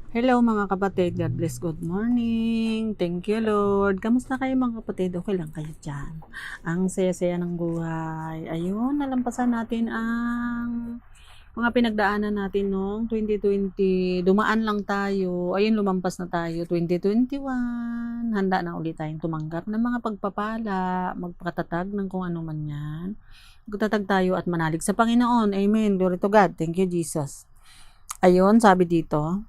Hello mga kapatid, God bless, good morning. Thank you Lord. Kamusta kayo mga kapatid? Okay lang kayo dyan? Ang saya-saya ng buhay. Ayun, nalampasan natin ang mga pinagdaanan natin noong 2020. Dumaan lang tayo. Ayun, lumampas na tayo. 2021. Handa na ulit tayong tumanggap ng mga pagpapala, magpakatatag ng kung ano man yan. Magtatag tayo at manalig sa Panginoon. Amen. Glory to God. Thank you Jesus. Ayun, sabi dito,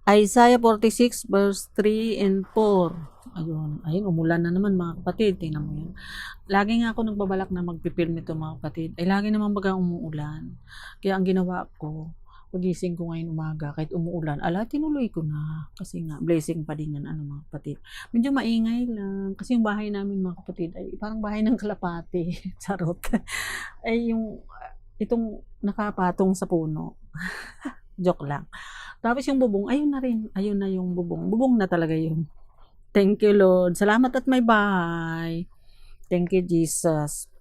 Isaiah 46 verse 3 and 4. Ayun, umulan na naman mga kapatid. Tingnan mo yan. Lagi nga ako nagbabalak na magpipilm ito mga kapatid. Ay lagi naman baga umuulan. Kaya ang ginawa ko, pagising ko ngayon umaga, kahit umuulan, tinuloy ko na. Kasi nga, blessing pa din yan, mga kapatid. Medyo maingay lang. Kasi yung bahay namin mga kapatid, ay parang bahay ng kalapati. Charot. Ay itong nakapatong sa puno. Joke lang. Tapos yung bubong, ayun na rin. Ayun na yung bubong. Bubong na talaga yun. Thank you, Lord. Salamat at may bahay. Thank you, Jesus.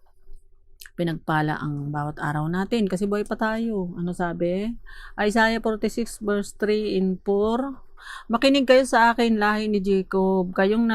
Pinagpala ang bawat araw natin kasi buhay pa tayo. Ano sabi? Isaiah 46 verse 3 and 4. Makinig kayo sa akin, lahi ni Jacob, kayong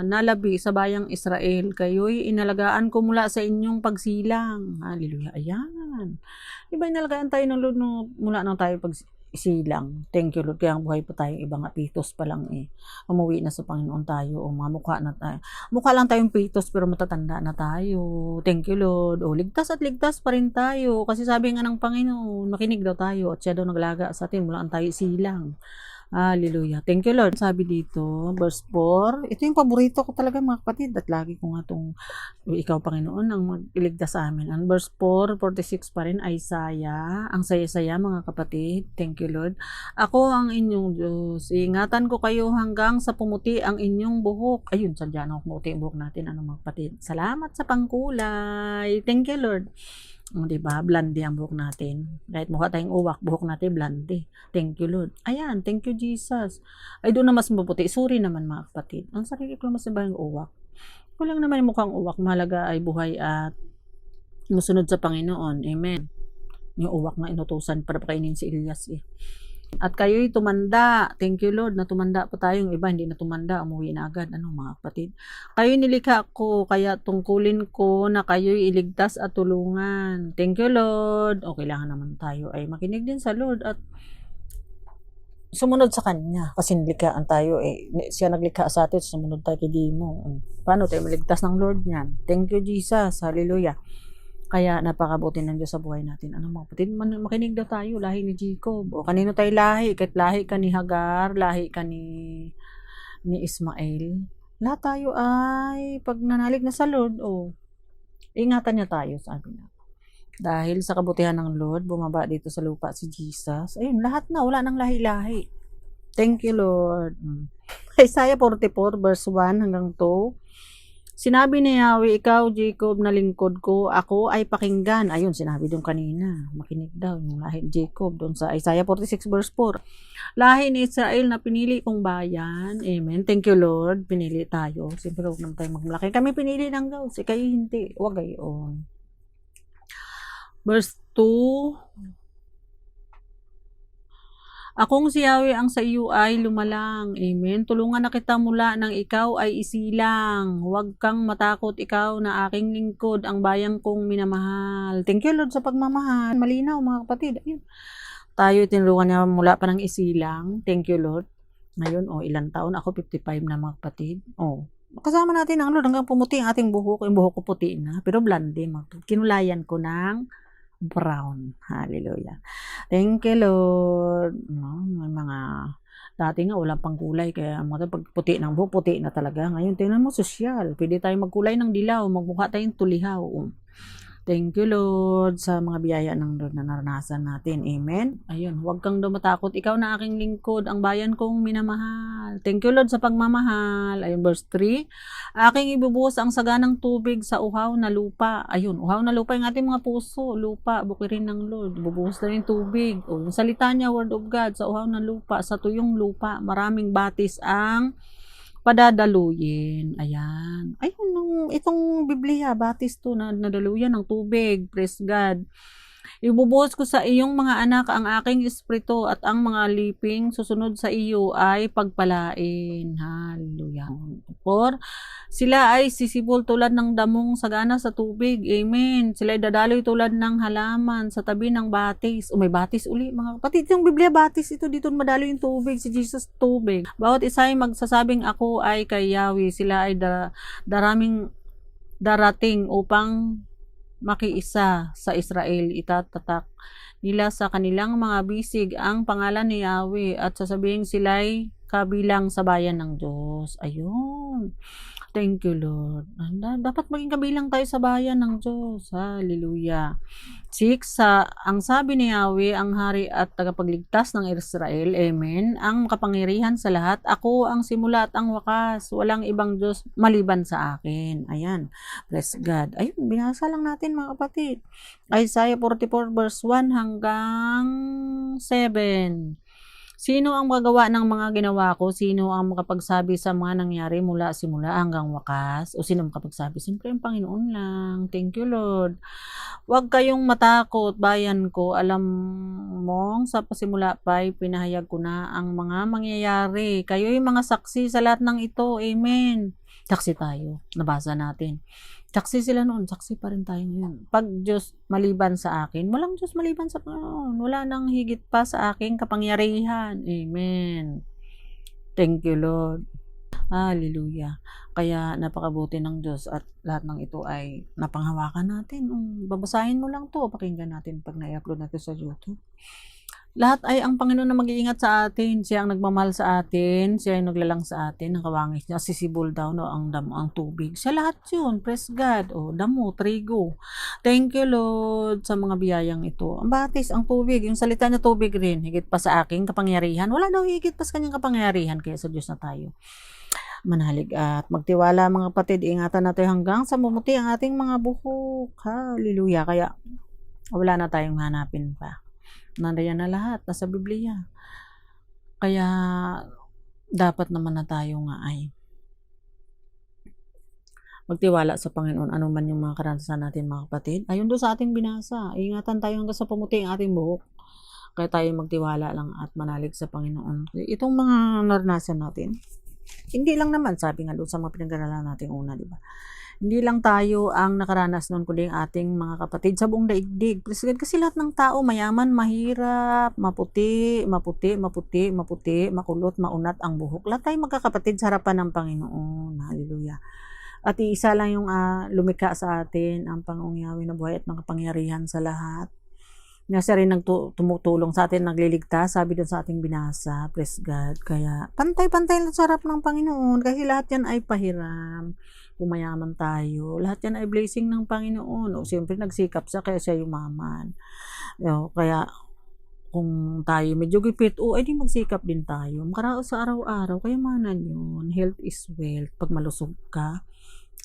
nalabi sa bayang Israel, kayo'y inalagaan ko mula sa inyong pagsilang. Hallelujah. Ayan. Diba inalagaan tayo ng Lord mula nang tayo pagsilang. Thank you Lord. Kaya ang buhay pa tayong iba nga pitos pa lang eh. Umuwi na sa Panginoon tayo o mga mukha na tayo. Mukha lang tayong pitos pero matatanda na tayo. Thank you Lord. O ligtas at ligtas pa rin tayo. Kasi sabi nga ng Panginoon, makinig daw tayo at siya daw naglaga sa atin mula ang tayo silang. Hallelujah. Thank you Lord. Sabi dito, verse 4. Ito yung paborito ko talaga mga kapatid. At lagi ko nga itong, ikaw Panginoon, ang mag-iligtas sa amin. Ang verse 4, 46 pa rin, Isaiah. Ang saya-saya mga kapatid. Thank you Lord. Ako ang inyong Diyos. Ingatan ko kayo hanggang sa pumuti ang inyong buhok. Ayun, sadya na pumuti ang buhok natin. Mga kapatid. Salamat sa pangkulay. Thank you Lord. Diba? Blondie ang buhok natin. Kahit mukha tayong uwak, buhok natin blondie. Thank you, Lord. Ayan, thank you, Jesus. Ay, doon na mas maputi. Sorry naman, mga kapatid. Ang sarili ko mas ba yung uwak? Kulang naman yung mukhang uwak. Mahalaga ay buhay at musunod sa Panginoon. Amen. Yung uwak na inutusan para pakainin si Elias eh. At kayo'y tumanda. Thank you Lord na tumanda pa tayong iba. Hindi na tumanda. Umuwi na agad. Mga kapatid. Kayo'y nilikha ko. Kaya tungkulin ko na kayo'y iligtas at tulungan. Thank you Lord. O kailangan naman tayo ay makinig din sa Lord at sumunod sa Kanya. Kasi nilikhaan tayo eh. Siya naglikha sa atin. Sumunod tayo kay Dimo. Paano tayo maligtas ng Lord niyan? Thank you Jesus. Hallelujah. Kaya napakabuti ng Diyos sa buhay natin. Mga kapatid, makinig daw tayo, lahi ni Jacob. O kanino tayo lahi? Kahit lahi ka ni Hagar, lahi ka ni Ismael. Lahat tayo ay pag nanalig na sa Lord, ingatan niya tayo, sabi niya. Dahil sa kabutihan ng Lord, bumaba dito sa lupa si Jesus. Ayun, lahat na, wala nang lahi-lahi. Thank you, Lord. Isaiah 44 verse 1 hanggang 2. Sinabi ni Yahweh, ikaw Jacob na lingkod ko, ako ay pakinggan. Ayun, sinabi doon kanina. Makinig daw yung lahi ni Jacob doon sa Isaiah 46 verse 4. Lahi ni Israel na pinili kong bayan. Amen. Thank you Lord. Pinili tayo. Siyempre huwag naman tayo magmalaki. Kami pinili ng Diyos. Kayo hindi. Huwag gayon. Verse 2. Akong si Yahweh ang sa iyo ay lumalang. Amen. Tulungan na kita mula nang ikaw ay isilang. Huwag kang matakot, ikaw na aking lingkod, ang bayang kong minamahal. Thank you Lord sa pagmamahal. Malinaw mga kapatid. Ayun. Tayo tinulungan niya mula pa ng isilang. Thank you Lord. Ngayon, ilang taon? Ako 55 na mga kapatid. Kasama natin ang Lord hanggang pumuti ang ating buhok. Yung buhok ko puti na. Pero blondie. Kinulayan ko ng brown. Hallelujah. Thank you Lord. May mga dati nga walang pang kulay kaya pag puti ng buhok, puti na talaga. Ngayon tingnan mo, sosyal. Pwede tayong magkulay ng dilaw, magmukha tayong tulihaw. Thank you Lord sa mga biyaya ng Lord na naranasan natin. Amen. Ayun, huwag kang matakot. Ikaw na aking lingkod, ang bayan kong minamahal. Thank you Lord sa pagmamahal. Ayun, verse 3. Aking ibubuhos ang saganang tubig sa uhaw na lupa. Ayun, uhaw na lupa yung ating mga puso. Lupa, bukirin ng Lord. Bubuhos na rin tubig. Yung salita niya, word of God, sa uhaw ng lupa, sa tuyong lupa. Maraming batis ang padadaluyin. Ayan. Ayun, itong Biblia, batis to na nadaluyan ng tubig. Praise God. Ibubuhos ko sa iyong mga anak ang aking espiritu at ang mga liping susunod sa iyo ay pagpalain. Hallelujah. For sila ay sisibol tulad ng damong sagana sa tubig. Amen. Sila ay dadaloy tulad ng halaman sa tabi ng batis. O may batis uli mga kapatid. Yung Biblia batis ito dito madaloy yung tubig. Si Jesus tubig. Bawat isa ay magsasabing ako ay kay Yahweh. Sila ay daraming darating upang makiisa sa Israel. Itatatak nila sa kanilang mga bisig ang pangalan ni Yahweh at sasabihin sila'y kabilang sa bayan ng Diyos. Ayun. Thank you, Lord. Dapat maging kabilang tayo sa bayan ng Diyos. Hallelujah. 6. Ang sabi ni Yahweh, ang hari at tagapagligtas ng Israel. Amen. Ang makapangyarihan sa lahat. Ako ang simula at ang wakas. Walang ibang Diyos maliban sa akin. Ayan. Bless God. Ayun, binasa lang natin mga kapatid. Isaiah 44 verse 1 hanggang 7. Sino ang gagawa ng mga ginawa ko? Sino ang makapagsabi sa mga nangyari mula simula hanggang wakas? O sino makapagsabi? Siyempre ang Panginoon lang. Thank you, Lord. Huwag kayong matakot, bayan ko. Alam mo, sa pasimula pa'y pinahayag ko na ang mga mangyayari. Kayo'y mga saksi sa lahat ng ito. Amen. Saksi tayo. Nabasa natin. Saksi sila noon, saksi pa rin tayo ngayon. Pag Diyos maliban sa akin, walang Diyos maliban sa Panginoon. Wala nang higit pa sa aking kapangyarihan. Amen. Thank you, Lord. Hallelujah. Kaya napakabuti ng Diyos at lahat ng ito ay napanghawakan natin. Babasahin mo lang to, pakinggan natin pag na-upload natin sa YouTube. Lahat ay ang Panginoon na mag-iingat sa atin. Siya ang nagmamahal sa atin. Siya ang naglalang sa atin. Ang kawangis niya. Sisibol daw no, ang damo, ang tubig. Siya lahat yun. Praise God. O, damo, trigo. Thank you, Lord, sa mga biyayang ito. Ang batis, ang tubig. Yung salita niya tubig rin. Higit pa sa aking kapangyarihan. Wala daw higit pa sa kanyang kapangyarihan. Kaya sa Diyos na tayo manalig at magtiwala mga kapatid. Ingatan natin hanggang sa mumuti ang ating mga buhok. Hallelujah. Kaya wala na tayong hanapin pa. Nandiyan na lahat, nasa Biblia. Kaya, dapat naman na tayo nga ay magtiwala sa Panginoon. Ano man yung mga karanasan natin mga kapatid. Ayun doon sa ating binasa. Ingatan tayo hanggang sa pumuti ang ating buhok. Kaya tayo magtiwala lang at manalig sa Panginoon. Itong mga naranasan natin, hindi lang naman, sabi nga doon sa mga pinag-aralan natin una, di ba? Hindi lang tayo ang nakaranas noon, kundi ang ating mga kapatid sa buong daigdig. Kasi lahat ng tao, mayaman, mahirap, maputi, makulot, maunat ang buhok. Lahat tayo magkakapatid sa harapan ng Panginoon. Hallelujah. At iisa lang yung lumikha sa atin, ang Panginoong Yahweh na buhay at makapangyarihan sa lahat. Na siya rin tumutulong sa atin, nagliligtas, sabi doon sa ating binasa. Praise God. Kaya pantay-pantay lang sa harap ng Panginoon kasi lahat yan ay pahiram. Pumayaman tayo. Lahat yan ay blessing ng Panginoon. O siyempre nagsikap siya kaya siya yumaman. Kaya kung tayo medyo gipit, ay di magsikap din tayo. Makaraos sa araw-araw, kayamanan yun. Health is wealth. Pag malusog ka,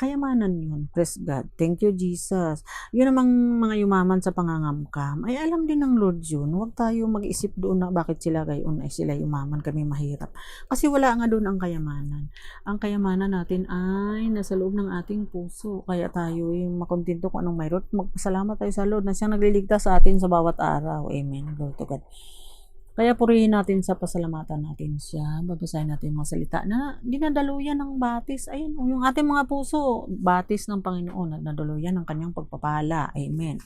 kayamanan yun. Praise God. Thank you, Jesus. Yun namang mga yumaman sa pangangamkam, ay alam din ng Lord yun. Huwag tayo mag-isip doon na bakit sila gayon ay sila yumaman, kami mahirap. Kasi wala nga doon ang kayamanan. Ang kayamanan natin ay nasa loob ng ating puso. Kaya tayo ay makontento kung anong mayroon. Magpasalamat tayo sa Lord na siyang nagliligtas sa atin sa bawat araw. Amen. Glory to God. Kaya purihin natin sa pasalamatan natin siya. Babasahin natin mga salita na dinadaluyan ng batis. Ayun, yung ating mga puso, batis ng Panginoon, nadadaluyan ng kanyang pagpapala. Amen.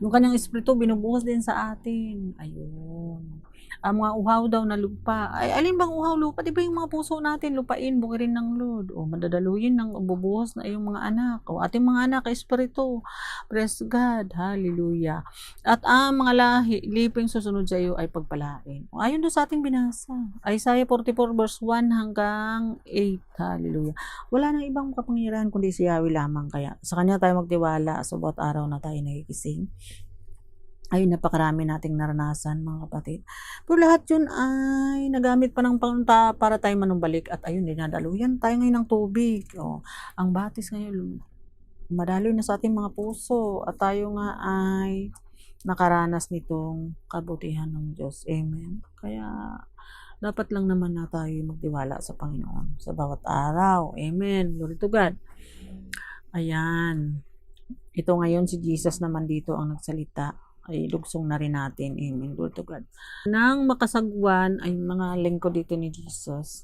Yung kanyang espiritu, binubuhos din sa atin. Ayun. Ang mga uhaw daw na lupa. Ay, alin bang uhaw lupa? Di ba yung mga puso natin, lupain, bukirin ng Lord. O, madadaluyin ng bubuhos na yung mga anak. O, ating mga anak, espiritu. Praise God. Hallelujah. At ang mga liping susunod sa iyo ay pagpalain. Ayon doon sa ating binasa. Isaiah 44 verse 1 hanggang 8. Hallelujah. Wala nang ibang kapangyarihan kundi si Yahweh lamang. Kaya sa kanya tayo magtiwala sa bawat araw na tayo nagigising. Ay, napakarami nating naranasan mga kapatid. Pero lahat yun ay nagamit pa ng pangta para tayo manumbalik. At ayun, dinadaluyan tayo ngayon ng tubig. Ang batis ngayon, madaloy na sa ating mga puso. At tayo nga ay nakaranas nitong kabutihan ng Diyos. Amen. Kaya dapat lang naman na tayo magtiwala sa Panginoon sa bawat araw. Amen. Glory to God. Ayan. Ito ngayon si Jesus naman dito ang nagsalita. ay lugsong na rin natin. Amen. Glory to God. Nang makasagwan ay mga lingkod dito ni Jesus.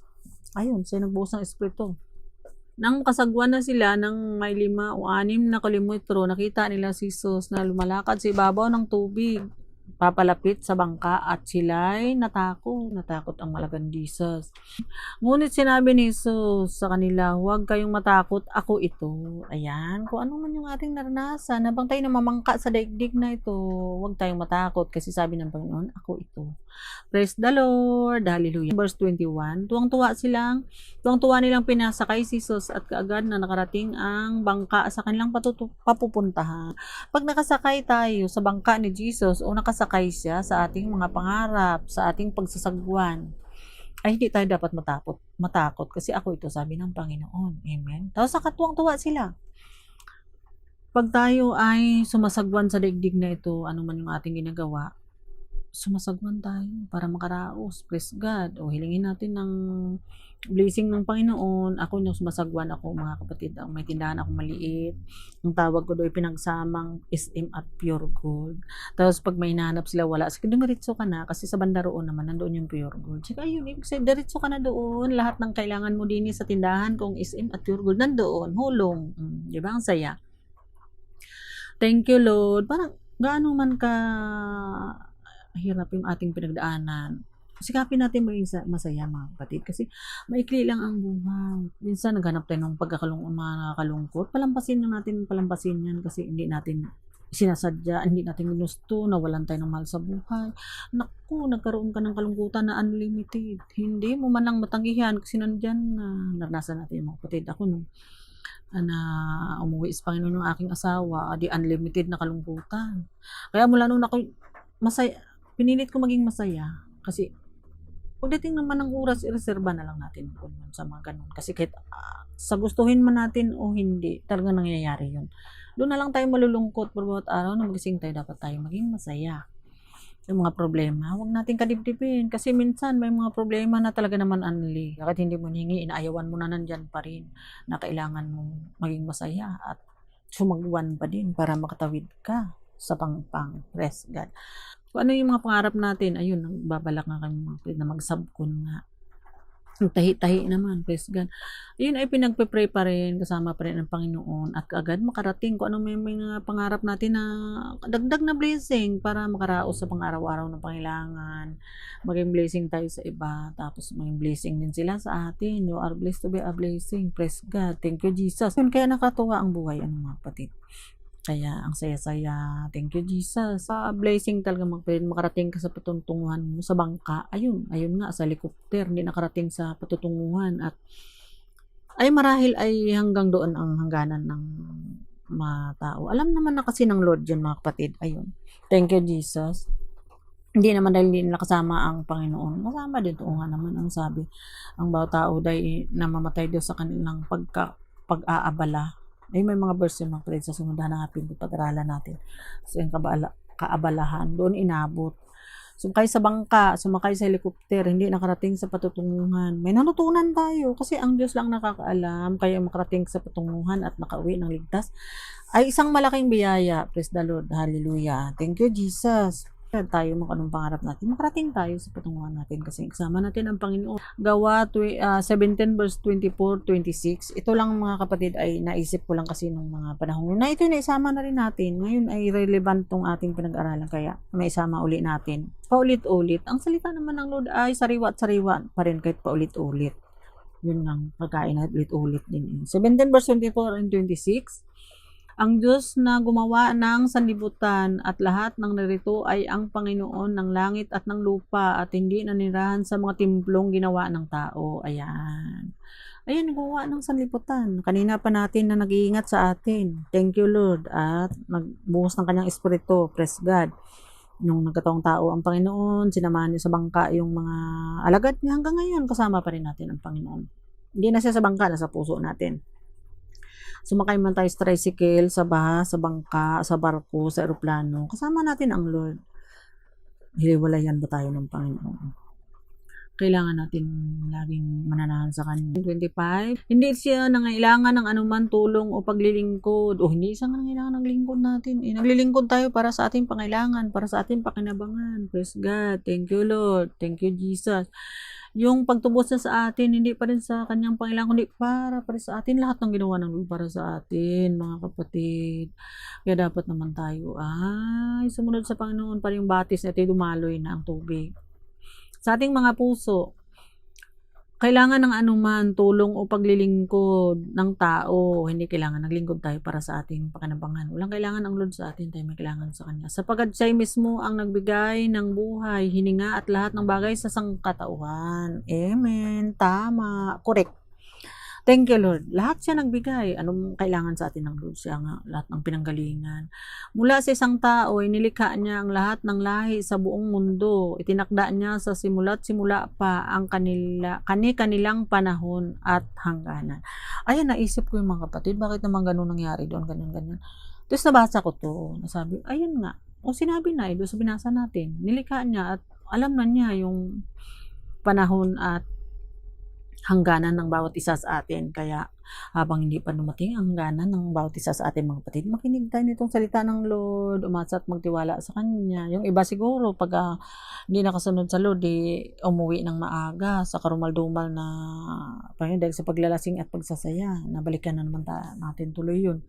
Ayun, siya nagbuhos ng Espiritu. Nang makasagwan na sila ng may 5 o 6 na kilometro, nakita nila si Jesus na lumalakad sa ibabaw ng tubig, papalapit sa bangka at sila'y natakot ang malagang Jesus. Ngunit sinabi ni Jesus sa kanila, huwag kayong matakot, ako ito. Ayan, kung ano man yung ating naranasan, habang tayo namamangka sa daigdig na ito, huwag tayong matakot kasi sabi ng Panginoon, ako ito. Praise the Lord, hallelujah. Verse 21, tuwang-tuwa nilang pinasakay si Jesus at kaagad na nakarating ang bangka sa kanilang papupuntahan. Pag nakasakay tayo sa bangka ni Jesus o nakasakay siya sa ating mga pangarap, sa ating pagsasagwan, ay hindi tayo dapat matakot kasi ako ito, sabi ng Panginoon. Amen. Tapos nakatuwang-tuwa sila. Pag tayo ay sumasagwan sa daigdig na ito, ano man yung ating ginagawa, sumasagwan tayo para makaraos. Praise God. O hilingin natin ng blessing ng Panginoon. Ako yung sumasagwan ako, mga kapatid. May tindahan ako maliit. Ang tawag ko doon pinagsamang SM at Pure Gold. Tapos pag may hinahanap sila, wala. Sige, dumiritso ka na. Kasi sa banda roon naman, nandoon yung Pure Gold. Sige, ayun. Diretso ka na doon. Lahat ng kailangan mo din sa tindahan kung SM at Pure Gold, nandoon. Hulong. Di ba? Ang saya. Thank you, Lord. Parang gaano man ka hirap yung ating pinagdaanan, sikapin natin maging masaya, mga kapatid, kasi maikli lang ang buhay. Minsan naghanap tayo ng mga kalungkot, palampasin yan kasi hindi natin sinasadya, hindi natin ginusto, nawalan tayo ng mahal sa buhay. Naku, nagkaroon ka ng kalungkutan na unlimited, hindi mo man lang matanggihan kasi nandyan na. Naranasan natin yung mga kapatid. Ako na umuwi sa Panginoon ng aking asawa, di unlimited na kalungkutan. Kaya mula nung ako masaya, pinilit ko maging masaya kasi pagdating naman ng oras, ireserba na lang natin sa mga ganun. Kasi kahit sa gustuhin man natin o hindi, talagang nangyayari yun. Doon na lang tayo malulungkot por bawat araw na magising tayo, dapat tayo maging masaya. Yung mga problema, huwag natin kadibdibin kasi minsan may mga problema na talaga naman unli. Kahit hindi mo hingi, inaayawan mo na nandyan pa rin na kailangan mong maging masaya at sumagwan pa din para makatawid ka sa pangpang. Praise God. Kung ano yung mga pangarap natin, ayun, nagbabalak nga kami mga kapatid na magsabkon nga. Tahi-tahi naman, praise God. Ayun ay pinagpe-pray pa rin, kasama pa rin ang Panginoon at kaagad makarating kung ano may mga pangarap natin na dagdag na blessing para makaraos sa pang-araw-araw na pangailangan. Maging blessing tayo sa iba, tapos maging blessing din sila sa atin. You are blessed to be a blessing. Praise God. Thank you, Jesus. Yun, kaya nakatuwa ang buhay, mga kapatid. Kaya ang saya-saya. Thank you, Jesus. Blessing talaga makarating ka sa patutunguhan mo sa bangka. Ayun nga sa helicopter, hindi nakarating sa patutunguhan at ay marahil ay hanggang doon ang hangganan ng mga tao. Alam naman na kasi ng Lord yun, mga kapatid. Ayun. Thank you, Jesus. Hindi naman dahil hindi nila kasama ang Panginoon. Kasama din ito nga naman ang sabi. Ang bawat tao dahil namamatay daw sa kanilang pag-aabala. Ay, may mga verse yung mga kapatid sa sunod na natin, pag-aralan natin. So, yung kaabalahan, doon inabot. Sumakay sa bangka, sumakay sa helicopter, hindi nakarating sa patutunguhan. May nanutunan tayo kasi ang Diyos lang nakakaalam, kaya makarating sa patutunguhan at makauwi ng ligtas ay isang malaking biyaya. Praise the Lord. Hallelujah. Thank you, Jesus. Tayo anong pangarap natin, makarating tayo sa patunguhan natin kasi kasama natin ang Panginoon. Gawa 17 verse 24-26. Ito lang, mga kapatid, ay naisip ko lang kasi nung mga panahon na ito na isama na rin natin. Ngayon ay relevant tong ating pinag-aralan kaya may isama uli natin. Paulit-ulit. Ang salita naman ng Lord ay sariwa at sariwa pa rin kahit paulit-ulit. Yun lang, pagkain na ulit-ulit din. 17 verse 24 and 26. Ang Diyos na gumawa ng sanlibutan at lahat ng narito ay ang Panginoon ng langit at ng lupa at hindi nanirahan sa mga timplong ginawa ng tao. Ayan. Ayan, gumawa ng sanlibutan. Kanina pa natin na nag-iingat sa atin. Thank you, Lord. At nagbuhos ng kanyang espiritu. Praise God. Nung nagkataong tao ang Panginoon, sinamahan niya sa bangka yung mga alagad niya. Hanggang ngayon, kasama pa rin natin ang Panginoon. Hindi na siya sa bangka, nasa puso natin. Sumakay man tayo sa tricycle, sa baha, sa bangka, sa barko, sa eroplano. Kasama natin ang Lord. Hiliwalayan ba tayo ng Panginoon? kailangan natin laging mananahan sa Kanya. 25, hindi siya nangailangan ng anuman tulong o paglilingkod. O hindi siya nangailangan ng lingkod natin. Naglilingkod tayo para sa ating pangailangan, para sa ating pakinabangan. Praise God. Thank you, Lord. Thank you, Jesus. Yung pagtubos niya sa atin, hindi pa rin sa kanyang pangailangan, kundi para rin sa atin. Lahat ng ginawa ng Lord para sa atin, mga kapatid. Kaya dapat naman tayo ay sumunod sa Panginoon para yung batis na ito dumaloy na ang tubig. Sa ating mga puso, kailangan ng anuman tulong o paglilingkod ng tao. Hindi kailangan naglingkod tayo para sa ating pakinabangan. Walang kailangan ang Lord sa atin, tayo may kailangan sa Kanya. Sapagkat siya mismo ang nagbigay ng buhay, hininga at lahat ng bagay sa sangkatauhan. Amen. Tama. Correct. Thank you, Lord. Lahat siya nagbigay. Anong kailangan sa atin ng Lord? Siya nga, lahat ng pinanggalingan. Mula sa isang tao, nilikha niya ang lahat ng lahi sa buong mundo. Itinakda niya sa simula pa ang kanilang panahon at hangganan. Ayan, naisip ko yung mga kapatid, bakit naman ganun nangyari doon, ganyan. Tapos nabasa ko to, nasabi, ayan nga, o sinabi na, doon sa binasa natin, nilikha niya at alam na niya yung panahon at hangganan ng bawat isa sa atin. Kaya habang hindi pa dumating ang hangganan ng bawat isa sa atin, mga kapatid, makinig tayo nitong salita ng Lord, umasa at magtiwala sa Kanya. Yung iba siguro pag hindi nakasunod sa Lord, umuwi ng maaga sa karumal-dumal na dahil sa paglalasing at pagsasaya, nabalikan na naman natin tuloy yun.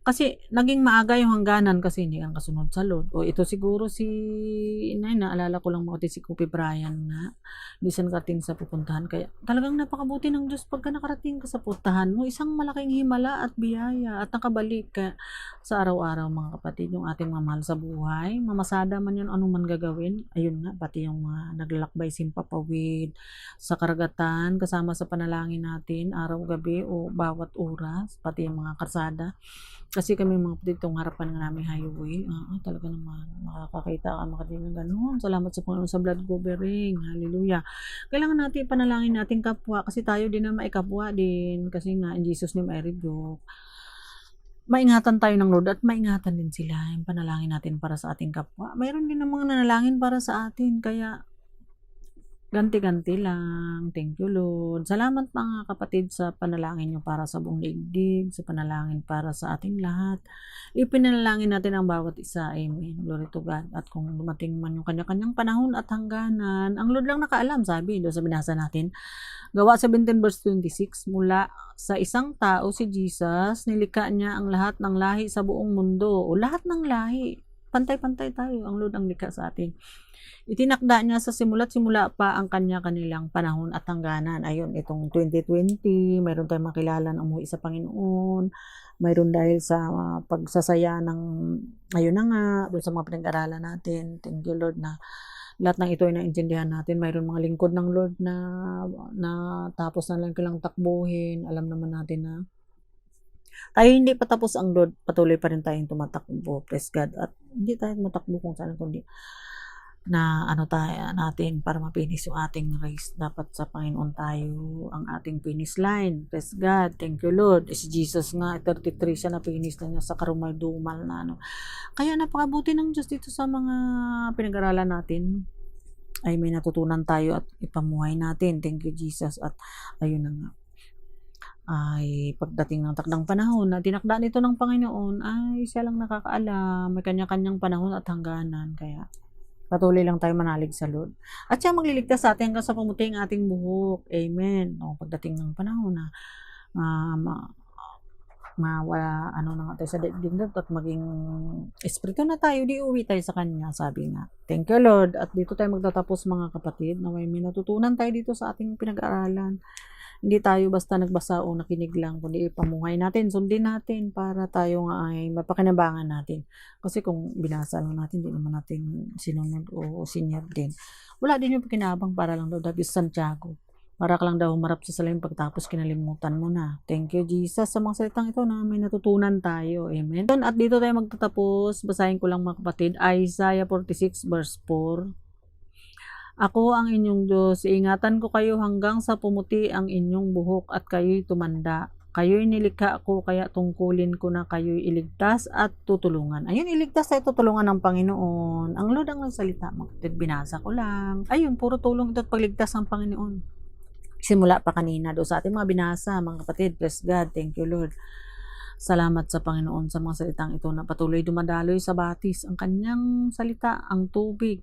Kasi naging maaga yung hangganan kasi hindi ang kasunod sa Lord. O ito siguro si naalala ko lang mga si Kobe Bryant na hindi siya nakarating sa pupuntahan. Kaya talagang napakabuti ng Diyos pagka nakarating ka sa puntahan mo. Isang malaking himala at biyaya at nakabalik ka sa araw-araw, mga kapatid. Yung ating mamahal sa buhay, mamasada man yun anong man gagawin. Ayun nga, pati yung naglalakbay simpapawid sa karagatan kasama sa panalangin natin araw-gabi o bawat oras, pati yung mga karsada. Kasi kami mga kapatid, itong harapan ng naming highway, talaga naman, makakakita ka makatid ng gano'n. Salamat sa Panginoon sa blood covering. Hallelujah. Kailangan natin panalangin natin kapwa, kasi tayo din na maikapwa din. Kasi nga, in Jesus' name I rebuke. Maingatan tayo ng Lord at maingatan din sila. Yung panalangin natin para sa ating kapwa. Mayroon din ng mga nanalangin para sa atin, kaya ganti-ganti lang. Thank you, Lord. Salamat mga kapatid sa panalangin nyo para sa buong daigdig, sa panalangin para sa ating lahat. Ipinalangin natin ang bawat isa. Amen. Glory to God. At kung dumating man yung kanya-kanyang panahon at hangganan, ang Lord lang nakaalam, sabi doon sa binasa natin. Gawa 17 verse 26, mula sa isang tao si Jesus, nilikha niya ang lahat ng lahi sa buong mundo. O lahat ng lahi. Pantay-pantay tayo. Ang Lord ang likha sa atin. Itinakda niya sa simula pa ang kanilang panahon at hangganan. Ayun, itong 2020, mayroon tayong makilala na umuwi sa Panginoon. Mayroon dahil sa pagsasaya ng, ayun na nga, doon sa mga pinag-aralan natin. Thank you, Lord, na lahat ng ito ay naintindihan natin. Mayroon mga lingkod ng Lord na tapos na lang kailang takbuhin. Alam naman natin na tayo hindi pa tapos ang Lord, patuloy pa rin tayong tumatakbo. Praise God. At hindi tayo matakbo kung saan kundi na tayo natin para mapinis yung ating race. Dapat sa Panginoon tayo ang ating finish line. Praise God. Thank you, Lord. Si Jesus nga, 33 siya na finish na niya sa karumal-dumal na Kaya napakabuti ng Diyos dito sa mga pinag-aralan natin. Ay may natutunan tayo at ipamuhay natin. Thank you, Jesus. At ayun na nga. Ay pagdating ng takdang panahon na tinakda nito ng Panginoon, ay siya lang nakakaalam. May kanya-kanyang panahon at hangganan. Kaya patuloy lang tayo manalig sa Lord. At siya magliligtas sa atin hanggang sa pumuti ang ating buhok. Amen. Pagdating ng panahon na mawala na nga tayo sa daigdig at maging espiritu na tayo, di uwi tayo sa Kanya, sabi nga. Thank you, Lord. At dito tayo magtatapos, mga kapatid, na may natutunan tayo dito sa ating pinag-aaralan. Hindi tayo basta nagbasa o nakinig lang, kundi ipamuhay natin, sundin natin para tayo nga ay mapakinabangan natin. Kasi kung binasa lang natin, hindi naman natin sinunod o sinyer din. Wala din yung pakinabang para lang daw David Santiago. Para ka lang daw humarap sa salamin pagtapos kinalimutan mo na. Thank you, Jesus, sa mga salitang ito na may natutunan tayo. Amen. At dito tayo magtatapos. Basahin ko lang, mga kapatid. Isaiah 46 verse 4. Ako ang inyong Diyos, iingatan ko kayo hanggang sa pumuti ang inyong buhok at kayo'y tumanda. Kayo'y nilikha ko, kaya tungkulin ko na kayo'y iligtas at tutulungan. Ayun, iligtas at tutulungan ng Panginoon. Ang Lord ang nagsalita, mga kapatid, binasa ko lang. Ayun, puro tulong ito at pagligtas ng Panginoon. Simula pa kanina doon sa ating mga binasa, mga kapatid. Bless God. Thank you, Lord. Salamat sa Panginoon sa mga salitang ito na patuloy dumadaloy sa batis ang kanyang salita, ang tubig.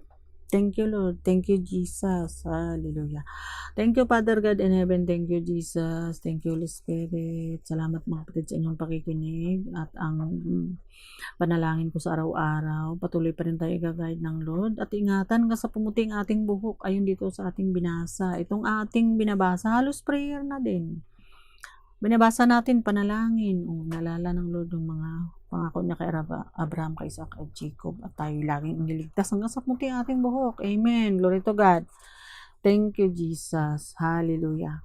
Thank you, Lord. Thank you, Jesus. Hallelujah. Thank you, Father God in heaven. Thank you, Jesus. Thank you, Holy Spirit. Salamat mga kapatid sa inyong pakikinig at ang panalangin ko sa araw-araw. Patuloy pa rin tayo i-guide ng Lord at ingatan ka sa pumuting ating buhok. Ayun dito sa ating binasa. Itong ating binabasa, halos prayer na din. Binabasa natin panalangin. Naalala ng Lord yung mga pangako niya kay Abraham, kay Isaac, at Jacob. At tayo laging iniligtas hanggang sa puting ating buhok. Amen. Glory to God. Thank you, Jesus. Hallelujah.